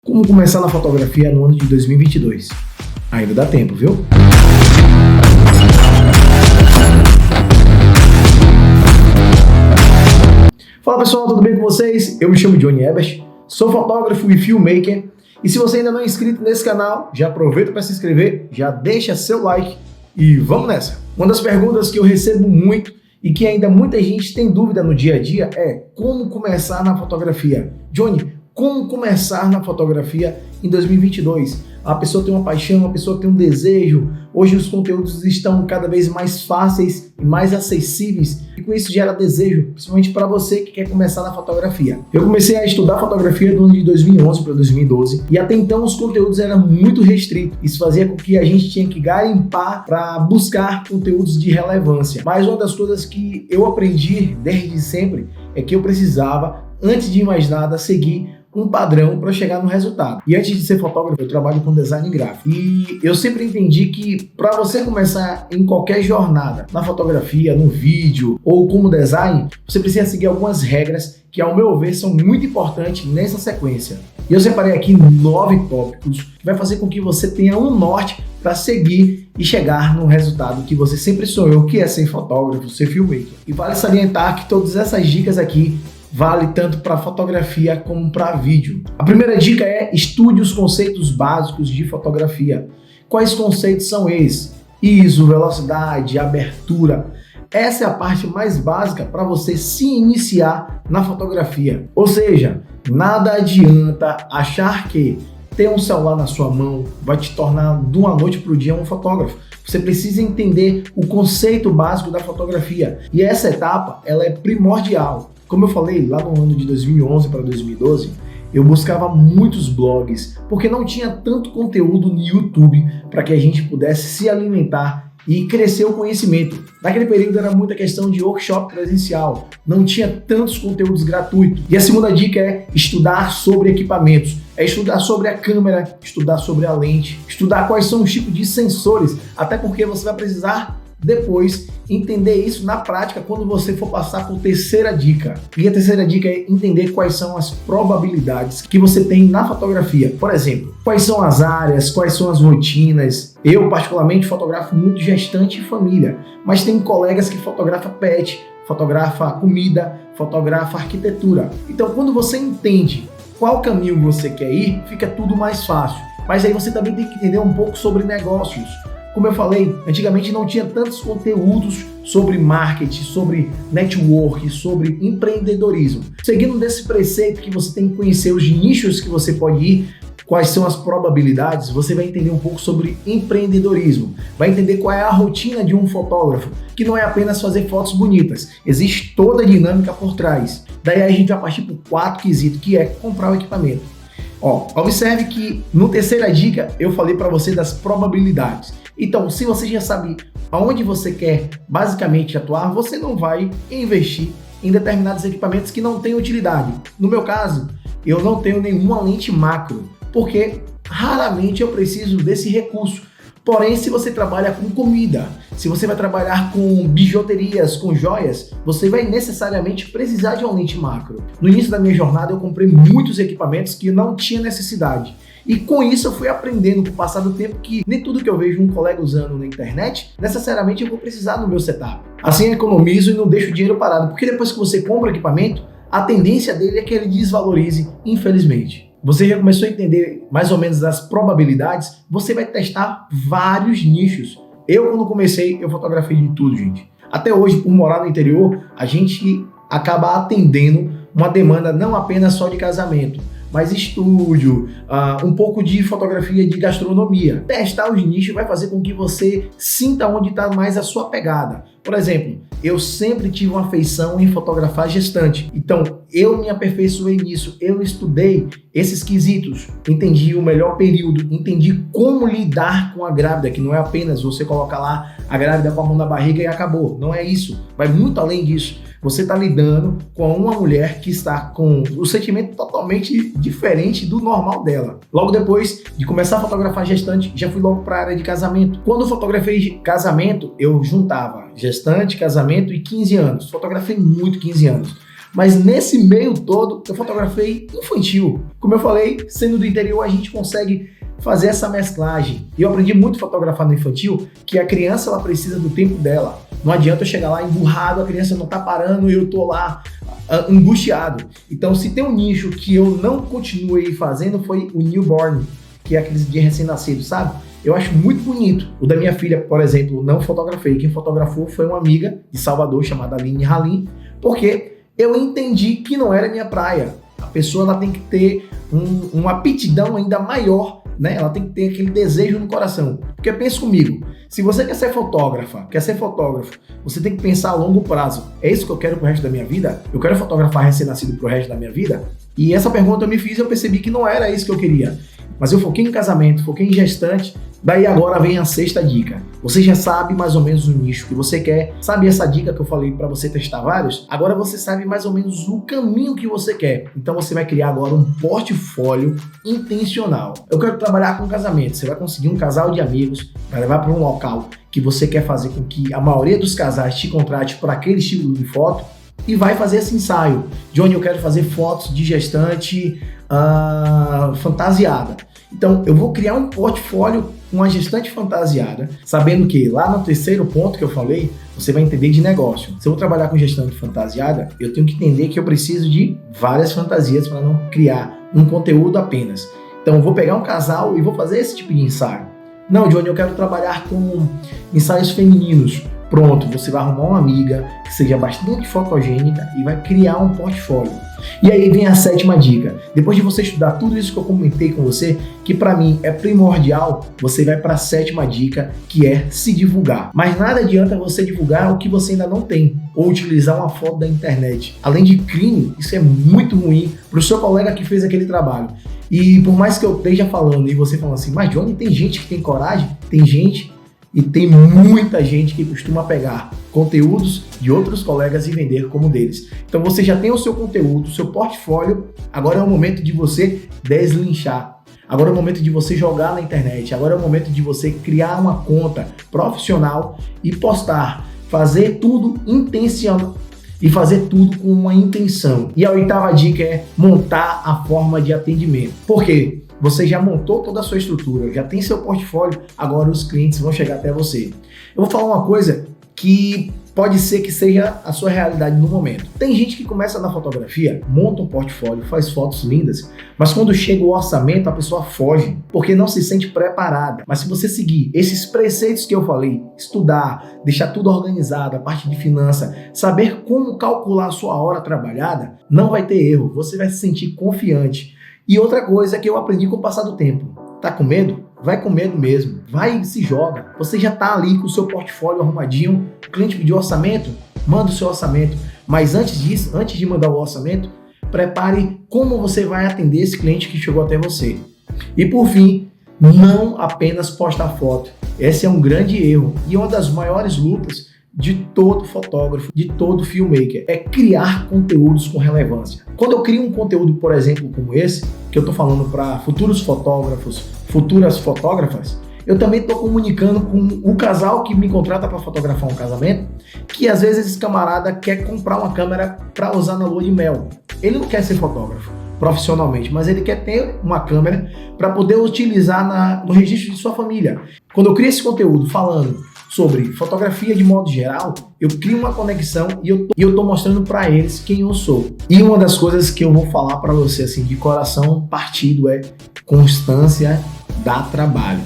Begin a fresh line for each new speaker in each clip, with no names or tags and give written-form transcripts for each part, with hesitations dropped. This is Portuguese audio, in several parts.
Como começar na fotografia no ano de 2022? Ainda dá tempo, viu? Fala pessoal, tudo bem com vocês? Eu me chamo Johnny Ebert, sou fotógrafo e filmmaker. E se você ainda não é inscrito nesse canal, já aproveita para se inscrever, já deixa seu like e vamos nessa! Uma das perguntas que eu recebo muito e que ainda muita gente tem dúvida no dia a dia é como começar na fotografia. Johnny, como começar na fotografia em 2022? A pessoa tem uma paixão, a pessoa tem um desejo. Hoje os conteúdos estão cada vez mais fáceis e mais acessíveis e com isso gera desejo, principalmente para você que quer começar na fotografia. Eu comecei a estudar fotografia do ano de 2011 para 2012 e até então os conteúdos eram muito restritos. Isso fazia com que a gente tinha que garimpar para buscar conteúdos de relevância. Mas uma das coisas que eu aprendi desde sempre é que eu precisava, antes de mais nada, seguir um padrão para chegar no resultado. E antes de ser fotógrafo, eu trabalho com design gráfico. E eu sempre entendi que para você começar em qualquer jornada, na fotografia, no vídeo ou como design, você precisa seguir algumas regras que, ao meu ver, são muito importantes nessa sequência. E eu separei aqui 9 tópicos que vai fazer com que você tenha um norte para seguir e chegar no resultado que você sempre sonhou, que é ser fotógrafo, ser filmmaker. E vale salientar que todas essas dicas aqui vale tanto para fotografia como para vídeo. A primeira dica é estude os conceitos básicos de fotografia. Quais conceitos são esses? ISO, velocidade, abertura. Essa é a parte mais básica para você se iniciar na fotografia. Ou seja, nada adianta achar que ter um celular na sua mão vai te tornar de uma noite para o dia um fotógrafo. Você precisa entender o conceito básico da fotografia. E essa etapa ela é primordial. Como eu falei, lá no ano de 2011 para 2012, eu buscava muitos blogs, porque não tinha tanto conteúdo no YouTube para que a gente pudesse se alimentar e crescer o conhecimento. Naquele período era muita questão de workshop presencial, não tinha tantos conteúdos gratuitos. E a segunda dica é estudar sobre equipamentos, é estudar sobre a câmera, estudar sobre a lente, estudar quais são os tipos de sensores, até porque você vai precisar depois entender isso na prática quando você for passar por terceira dica. E a terceira dica é entender quais são as probabilidades que você tem na fotografia. Por exemplo, quais são as áreas, quais são as rotinas. Eu particularmente fotografo muito gestante e família, mas tem colegas que fotografam pet, fotografa comida, fotografa arquitetura. Então quando você entende qual caminho você quer ir, fica tudo mais fácil. Mas aí você também tem que entender um pouco sobre negócios. Como eu falei, antigamente não tinha tantos conteúdos sobre marketing, sobre network, sobre empreendedorismo. Seguindo desse preceito que você tem que conhecer os nichos que você pode ir, quais são as probabilidades, você vai entender um pouco sobre empreendedorismo, vai entender qual é a rotina de um fotógrafo, que não é apenas fazer fotos bonitas, existe toda a dinâmica por trás. Daí a gente vai partir para o quarto quesito, que é comprar o equipamento. Observe que no terceira dica eu falei para você das probabilidades. Então, se você já sabe aonde você quer basicamente atuar, você não vai investir em determinados equipamentos que não têm utilidade. No meu caso, eu não tenho nenhuma lente macro, porque raramente eu preciso desse recurso. Porém, se você trabalha com comida, se você vai trabalhar com bijuterias, com joias, você vai necessariamente precisar de uma lente macro. No início da minha jornada, eu comprei muitos equipamentos que não tinha necessidade. E com isso eu fui aprendendo com o passar do tempo que nem tudo que eu vejo um colega usando na internet, necessariamente eu vou precisar no meu setup. Assim eu economizo e não deixo o dinheiro parado, porque depois que você compra o equipamento, a tendência dele é que ele desvalorize, infelizmente. Você já começou a entender mais ou menos as probabilidades, você vai testar vários nichos. Eu, quando comecei, eu fotografei de tudo, gente. Até hoje, por morar no interior, a gente acaba atendendo uma demanda não apenas só de casamento, mas estúdio, um pouco de fotografia de gastronomia. Testar os nichos vai fazer com que você sinta onde está mais a sua pegada. Por exemplo, eu sempre tive uma afeição em fotografar gestante. Então, eu me aperfeiçoei nisso. Eu estudei esses quesitos, entendi o melhor período, entendi como lidar com a grávida, que não é apenas você colocar lá a grávida com a mão na barriga e acabou. Não é isso. Vai muito além disso. Você está lidando com uma mulher que está com o sentimento totalmente diferente do normal dela. Logo depois de começar a fotografar gestante, já fui logo para a área de casamento. Quando eu fotografei casamento, eu juntava gestante, casamento e 15 anos. Fotografei muito 15 anos. Mas nesse meio todo, eu fotografei infantil. Como eu falei, sendo do interior, a gente consegue fazer essa mesclagem. E eu aprendi muito a fotografar no infantil, que a criança ela precisa do tempo dela. Não adianta eu chegar lá emburrado, a criança não tá parando e eu tô lá angustiado. Então, se tem um nicho que eu não continuei fazendo, foi o newborn, que é aqueles de recém-nascido, sabe? Eu acho muito bonito. O da minha filha, por exemplo, não fotografei. Quem fotografou foi uma amiga de Salvador, chamada Aline Halim, porque eu entendi que não era minha praia. A pessoa ela tem que ter uma aptidão ainda maior, né? Ela tem que ter aquele desejo no coração. Porque pensa comigo, se você quer ser fotógrafo, você tem que pensar a longo prazo. É isso que eu quero pro resto da minha vida? Eu quero fotografar recém-nascido pro resto da minha vida? E essa pergunta eu me fiz e eu percebi que não era isso que eu queria. Mas eu foquei em casamento, foquei em gestante, daí agora vem a sexta dica. Você já sabe mais ou menos o nicho que você quer. Sabe essa dica que eu falei para você testar vários? Agora você sabe mais ou menos o caminho que você quer. Então você vai criar agora um portfólio intencional. Eu quero trabalhar com casamento. Você vai conseguir um casal de amigos, vai levar para um local que você quer fazer com que a maioria dos casais te contrate para aquele estilo de foto e vai fazer esse ensaio. Johnny, eu quero fazer fotos de gestante fantasiada. Então, eu vou criar um portfólio com uma gestante fantasiada, sabendo que lá no terceiro ponto que eu falei, você vai entender de negócio. Se eu vou trabalhar com gestante fantasiada, eu tenho que entender que eu preciso de várias fantasias para não criar um conteúdo apenas. Então, eu vou pegar um casal e vou fazer esse tipo de ensaio. Não, Johnny, eu quero trabalhar com ensaios femininos. Pronto, você vai arrumar uma amiga que seja bastante fotogênica e vai criar um portfólio. E aí vem a sétima dica. Depois de você estudar tudo isso que eu comentei com você, que para mim é primordial, você vai para a sétima dica, que é se divulgar. Mas nada adianta você divulgar o que você ainda não tem, ou utilizar uma foto da internet. Além de crime, isso é muito ruim para o seu colega que fez aquele trabalho. E por mais que eu esteja falando e você falando assim, mas Johnny, tem gente que tem coragem? Tem gente. E tem muita gente que costuma pegar conteúdos de outros colegas e vender como deles. Então você já tem o seu conteúdo, o seu portfólio, agora é o momento de você deslinchar. Agora é o momento de você jogar na internet, agora é o momento de você criar uma conta profissional e postar, fazer tudo intencional e fazer tudo com uma intenção. E a oitava dica é montar a forma de atendimento. Por quê? Você já montou toda a sua estrutura, já tem seu portfólio, agora os clientes vão chegar até você. Eu vou falar uma coisa que pode ser que seja a sua realidade no momento. Tem gente que começa na fotografia, monta um portfólio, faz fotos lindas, mas quando chega o orçamento a pessoa foge, porque não se sente preparada. Mas se você seguir esses preceitos que eu falei, estudar, deixar tudo organizado, a parte de finança, saber como calcular a sua hora trabalhada, não vai ter erro, você vai se sentir confiante. E outra coisa que eu aprendi com o passar do tempo. Tá com medo? Vai com medo mesmo. Vai e se joga. Você já tá ali com o seu portfólio arrumadinho. O cliente pediu orçamento? Manda o seu orçamento. Mas antes disso, antes de mandar o orçamento, prepare como você vai atender esse cliente que chegou até você. E por fim, não apenas postar foto. Esse é um grande erro e uma das maiores lutas de todo fotógrafo, de todo filmmaker, é criar conteúdos com relevância. Quando eu crio um conteúdo, por exemplo, como esse, que eu estou falando para futuros fotógrafos, futuras fotógrafas, eu também estou comunicando com o casal que me contrata para fotografar um casamento, que às vezes esse camarada quer comprar uma câmera para usar na lua de mel. Ele não quer ser fotógrafo profissionalmente, mas ele quer ter uma câmera para poder utilizar no registro de sua família. Quando eu crio esse conteúdo falando sobre fotografia de modo geral, eu crio uma conexão e eu tô mostrando para eles quem eu sou. E uma das coisas que eu vou falar para você assim de coração partido é constância dá trabalho.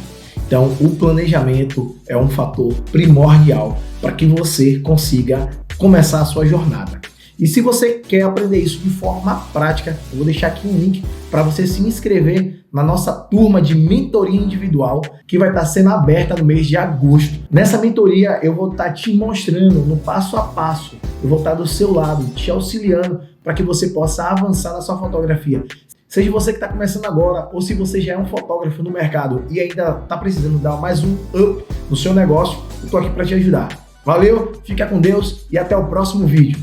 Então, o planejamento é um fator primordial para que você consiga começar a sua jornada. E se você quer aprender isso de forma prática, eu vou deixar aqui um link para você se inscrever na nossa turma de mentoria individual que vai estar sendo aberta no mês de agosto. Nessa mentoria eu vou estar te mostrando no passo a passo, eu vou estar do seu lado, te auxiliando para que você possa avançar na sua fotografia. Seja você que está começando agora ou se você já é um fotógrafo no mercado e ainda está precisando dar mais um up no seu negócio, eu estou aqui para te ajudar. Valeu, fica com Deus e até o próximo vídeo.